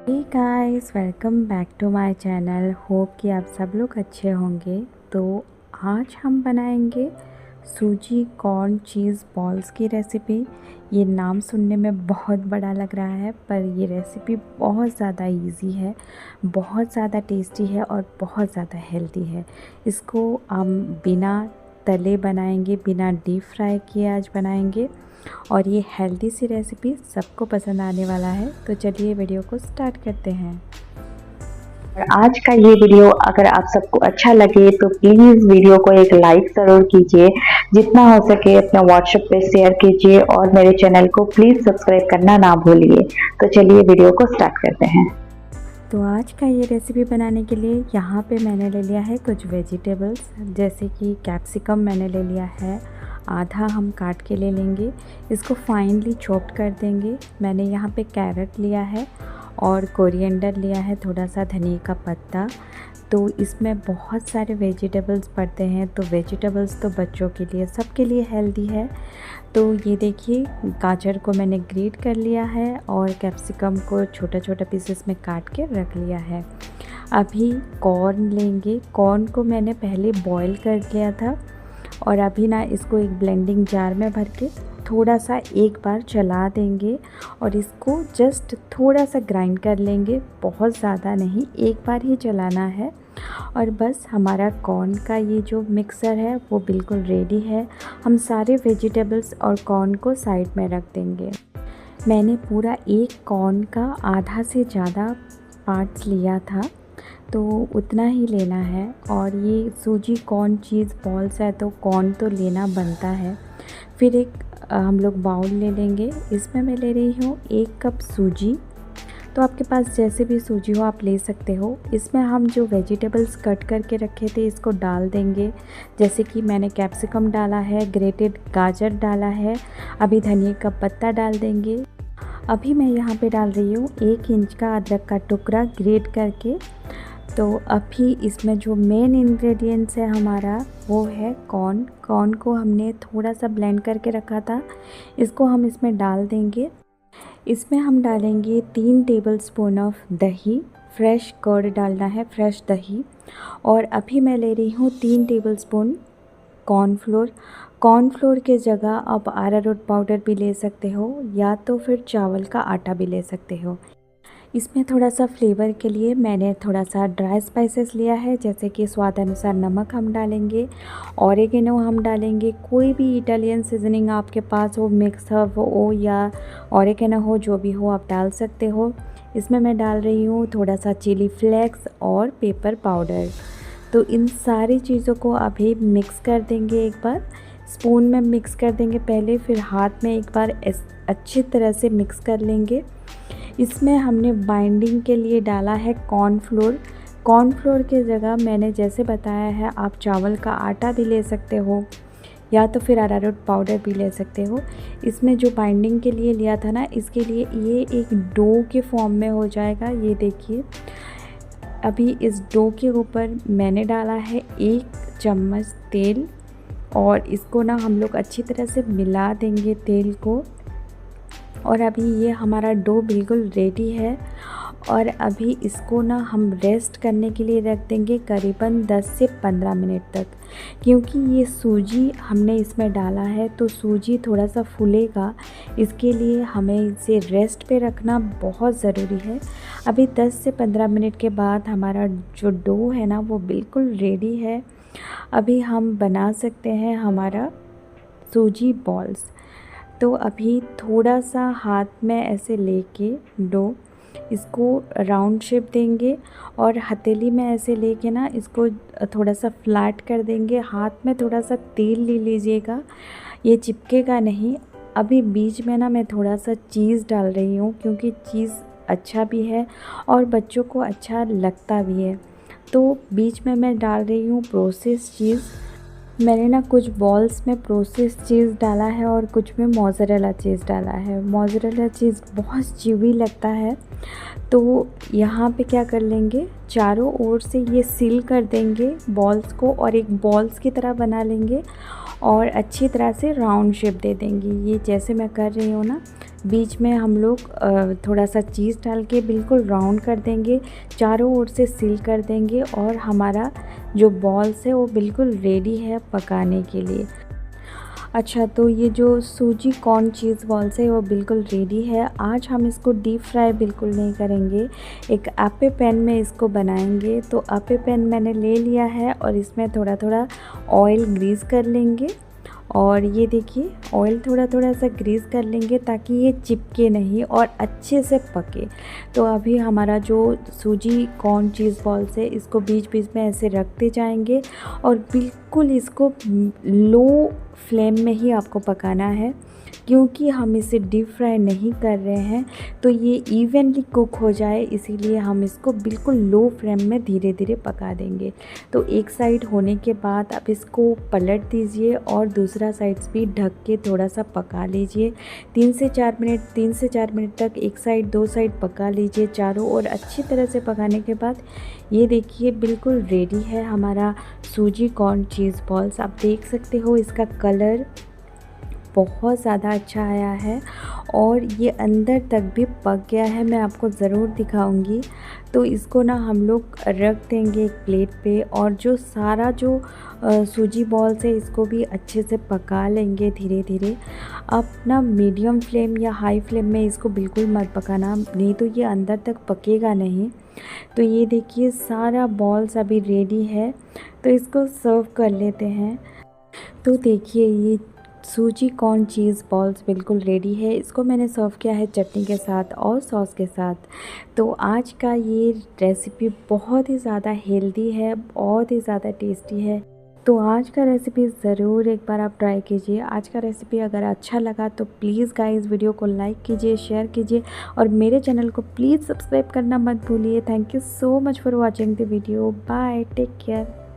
Hey guys, welcome back to my channel. Hope कि आप सब लोग अच्छे होंगे। तो आज हम बनाएंगे सूजी कॉर्न चीज़ बॉल्स की रेसिपी। ये नाम सुनने में बहुत बड़ा लग रहा है, पर ये रेसिपी बहुत ज़्यादा इजी है, बहुत ज़्यादा टेस्टी है और बहुत ज़्यादा हेल्दी है। इसको हम बिना तले बनाएंगे, बिना डीप फ्राई किए आज बनाएंगे और ये हेल्दी सी रेसिपी सबको पसंद आने वाला है। तो चलिए वीडियो को स्टार्ट करते हैं। और आज का ये वीडियो अगर आप सबको अच्छा लगे तो प्लीज़ वीडियो को एक लाइक ज़रूर कीजिए, जितना हो सके अपने व्हाट्सएप पे शेयर कीजिए और मेरे चैनल को प्लीज़ सब्सक्राइब करना ना भूलिए। तो चलिए वीडियो को स्टार्ट करते हैं। तो आज का ये रेसिपी बनाने के लिए यहाँ पे मैंने ले लिया है कुछ वेजिटेबल्स, जैसे कि कैप्सिकम मैंने ले लिया है, आधा हम काट के ले लेंगे, इसको फाइनली चॉप्ड कर देंगे। मैंने यहाँ पे कैरेट लिया है और कोरिएंडर लिया है, थोड़ा सा धनिया का पत्ता। तो इसमें बहुत सारे वेजिटेबल्स पड़ते हैं, तो वेजिटेबल्स तो बच्चों के लिए, सबके लिए हेल्दी है। तो ये देखिए, गाजर को मैंने ग्रेट कर लिया है और कैप्सिकम को छोटा छोटा पीसेस में काट के रख लिया है। अभी कॉर्न लेंगे। कॉर्न को मैंने पहले बॉईल कर लिया था और अभी ना इसको एक ब्लेंडिंग जार में भर के थोड़ा सा एक बार चला देंगे और इसको जस्ट थोड़ा सा ग्राइंड कर लेंगे, बहुत ज़्यादा नहीं, एक बार ही चलाना है। और बस हमारा कॉर्न का ये जो मिक्सर है वो बिल्कुल रेडी है। हम सारे वेजिटेबल्स और कॉर्न को साइड में रख देंगे। मैंने पूरा एक कॉर्न का आधा से ज़्यादा पार्ट्स लिया था, तो उतना ही लेना है। और ये सूजी कॉर्न चीज़ बॉल्स है तो कॉर्न तो लेना बनता है। फिर एक हम लोग बाउल ले लेंगे। इसमें मैं ले रही हूँ 1 कप सूजी। तो आपके पास जैसे भी सूजी हो आप ले सकते हो। इसमें हम जो वेजिटेबल्स कट करके रखे थे इसको डाल देंगे, जैसे कि मैंने कैप्सिकम डाला है, ग्रेटेड गाजर डाला है, अभी धनिया का पत्ता डाल देंगे। अभी मैं यहाँ पे डाल रही हूँ 1 इंच का अदरक का टुकड़ा ग्रेट करके। तो अभी इसमें जो मेन इंग्रेडिएंट्स है हमारा वो है कॉर्न। कॉर्न को हमने थोड़ा सा ब्लेंड करके रखा था, इसको हम इसमें डाल देंगे। इसमें हम डालेंगे 3 टेबलस्पून ऑफ दही, फ्रेश कर्ड डालना है, फ्रेश दही। और अभी मैं ले रही हूँ 3 टेबलस्पून कॉर्नफ्लोर। कॉर्नफ्लोर के जगह आप अरारोट पाउडर भी ले सकते हो या तो फिर चावल का आटा भी ले सकते हो। इसमें थोड़ा सा फ्लेवर के लिए मैंने थोड़ा सा ड्राई स्पाइसेस लिया है, जैसे कि स्वाद अनुसार नमक हम डालेंगे, ऑरिगेनो हम डालेंगे। कोई भी इटालियन सीजनिंग आपके पास हो, मिक्स हर्ब हो या ऑरिगेनो हो, जो भी हो आप डाल सकते हो। इसमें मैं डाल रही हूँ थोड़ा सा चिली फ्लेक्स और पेपर पाउडर। तो इन सारी चीज़ों को अभी मिक्स कर देंगे। एक बार स्पून में मिक्स कर देंगे पहले, फिर हाथ में एक बार अच्छी तरह से मिक्स कर लेंगे। इसमें हमने बाइंडिंग के लिए डाला है कॉर्नफ्लोर। कॉर्नफ्लोर के जगह मैंने जैसे बताया है, आप चावल का आटा भी ले सकते हो या तो फिर अरारोट पाउडर भी ले सकते हो। इसमें जो बाइंडिंग के लिए लिया था ना, इसके लिए ये एक डो के फॉर्म में हो जाएगा। ये देखिए, अभी इस डो के ऊपर मैंने डाला है 1 चम्मच तेल और इसको ना हम लोग अच्छी तरह से मिला देंगे तेल को। और अभी ये हमारा डो बिल्कुल रेडी है और अभी इसको ना हम रेस्ट करने के लिए रख देंगे करीबन 10 से 15 मिनट तक, क्योंकि ये सूजी हमने इसमें डाला है तो सूजी थोड़ा सा फूलेगा, इसके लिए हमें इसे रेस्ट पे रखना बहुत ज़रूरी है। अभी 10 से 15 मिनट के बाद हमारा जो डो है ना वो बिल्कुल रेडी है। अभी हम बना सकते हैं हमारा सूजी बॉल्स। तो अभी थोड़ा सा हाथ में ऐसे लेके डो, इसको राउंड शेप देंगे और हथेली में ऐसे लेके ना इसको थोड़ा सा फ्लैट कर देंगे। हाथ में थोड़ा सा तेल ले लीजिएगा, ये चिपकेगा नहीं। अभी बीच में ना मैं थोड़ा सा चीज़ डाल रही हूँ, क्योंकि चीज़ अच्छा भी है और बच्चों को अच्छा लगता भी है। तो बीच में मैं डाल रही हूँ प्रोसेस्ड चीज़। मैंने ना कुछ बॉल्स में प्रोसेस्ड चीज़ डाला है और कुछ में मोज़रेला चीज़ डाला है। मोज़रेला चीज़ बहुत च्यूवी लगता है, तो यहाँ पे क्या कर लेंगे, चारों ओर से ये सील कर देंगे बॉल्स को और एक बॉल्स की तरह बना लेंगे और अच्छी तरह से राउंड शेप दे देंगे। ये जैसे मैं कर रही हूँ ना, बीच में हम लोग थोड़ा सा चीज़ डाल के बिल्कुल राउंड कर देंगे, चारों ओर से सील कर देंगे और हमारा जो बॉल्स है वो बिल्कुल रेडी है पकाने के लिए। अच्छा, तो ये जो सूजी कॉर्न चीज़ बॉल्स है वो बिल्कुल रेडी है। आज हम इसको डीप फ्राई बिल्कुल नहीं करेंगे, एक एप्पे पैन में इसको बनाएंगे। तो एप्पे पैन मैंने ले लिया है और इसमें थोड़ा थोड़ा ऑयल ग्रीस कर लेंगे। और ये देखिए, ऑयल थोड़ा थोड़ा सा ग्रीस कर लेंगे ताकि ये चिपके नहीं और अच्छे से पके। तो अभी हमारा जो सूजी कॉर्न चीज़ बॉल्स है इसको बीच बीच में ऐसे रखते जाएंगे और बिल्कुल इसको लो फ्लेम में ही आपको पकाना है, क्योंकि हम इसे डीप फ्राई नहीं कर रहे हैं तो ये इवनली कुक हो जाए, इसीलिए हम इसको बिल्कुल लो फ्लेम में धीरे धीरे पका देंगे। तो एक साइड होने के बाद आप इसको पलट दीजिए और दूसरा साइड्स भी ढक के थोड़ा सा पका लीजिए। 3 से 4 मिनट तक एक साइड 2 साइड पका लीजिए चारों ओर अच्छी तरह से पकाने के बाद ये देखिए बिल्कुल रेडी है हमारा सूजी कॉर्न चीज़ बॉल्स। आप देख सकते हो इसका कलर बहुत ज़्यादा अच्छा आया है और ये अंदर तक भी पक गया है, मैं आपको ज़रूर दिखाऊंगी। तो इसको ना हम लोग रख देंगे एक प्लेट पे और जो सारा जो सूजी बॉल्स है इसको भी अच्छे से पका लेंगे धीरे धीरे। आप ना मीडियम फ्लेम या हाई फ्लेम में इसको बिल्कुल मत पकाना, नहीं तो ये अंदर तक पकेगा नहीं। तो ये देखिए सारा बॉल्स अभी रेडी है, तो इसको सर्व कर लेते हैं। तो देखिए ये सूजी कॉर्न चीज़ बॉल्स बिल्कुल रेडी है। इसको मैंने सर्व किया है चटनी के साथ और सॉस के साथ। तो आज का ये रेसिपी बहुत ही ज़्यादा हेल्दी है, बहुत ही ज़्यादा टेस्टी है। तो आज का रेसिपी ज़रूर एक बार आप ट्राई कीजिए। आज का रेसिपी अगर अच्छा लगा तो प्लीज़ गाइस वीडियो को लाइक कीजिए, शेयर कीजिए और मेरे चैनल को प्लीज़ सब्सक्राइब करना मत भूलिए। Thank you so much for watching the video. Bye, take care.